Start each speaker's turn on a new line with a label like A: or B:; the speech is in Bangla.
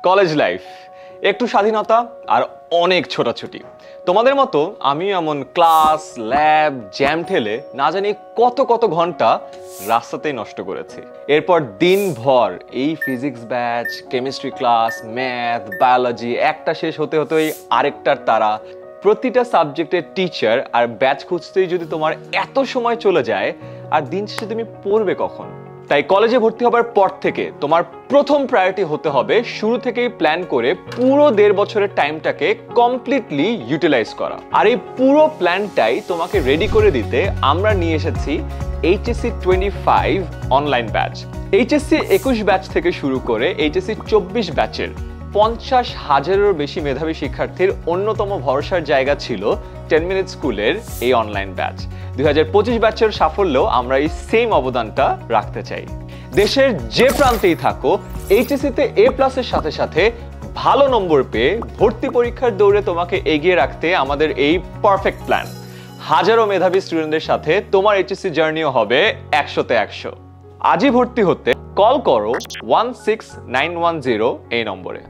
A: কলেজ লাইফ, একটু স্বাধীনতা আর অনেক ছোটাছুটি। তোমাদের মতো আমি এমন ক্লাস, ল্যাব, জ্যাম ঠেলে না জানি কত কত ঘন্টা রাস্তাতেই নষ্ট করেছি। এরপর দিনভর এই physics batch, chemistry class, math, biology একটা শেষ হতে হতেই আরেকটার তারা। প্রতিটা সাবজেক্টের টিচার আর ব্যাচ খুঁজতেই যদি তোমার এত সময় চলে যায়, আর দিন শেষে তুমি পড়বে কখন? তাই কলেজে ভর্তি হবার পর থেকে তোমার প্রথম প্রায়োরিটি হতে হবে শুরু থেকেই প্ল্যান করে পুরো 1.5 বছরের টাইমটাকে কমপ্লিটলি ইউটিলাইজ করা। আর এই পুরো প্ল্যানটাই তোমাকে রেডি করে দিতে আমরা নিয়ে এসেছি HSC 25 online batch. HSC 21 batch থেকে শুরু করে এইচএসসি 24 ব্যাচের 50,000-এরও বেশি মেধাবী শিক্ষার্থীর অন্যতম ভরসার জায়গা ছিল 10 মিনিট স্কুলের এই অনলাইন ব্যাচ। 2025 ব্যাচের সাফল্যেও আমরা এই সেম অবদানটা রাখতে চাই। দেশের যে প্রান্তেই থাকো, এইচএসসিতে A+-এর সাথে সাথে ভালো নম্বর পেয়ে ভর্তি পরীক্ষার দৌড়ে তোমাকে এগিয়ে রাখতে আমাদের এই পারফেক্ট প্ল্যান। হাজারো মেধাবী স্টুডেন্টদের সাথে তোমার এইচএসসি জার্নিও হবে 100-তে 100। আজই ভর্তি হতে কল করো 16910 এই নম্বরে।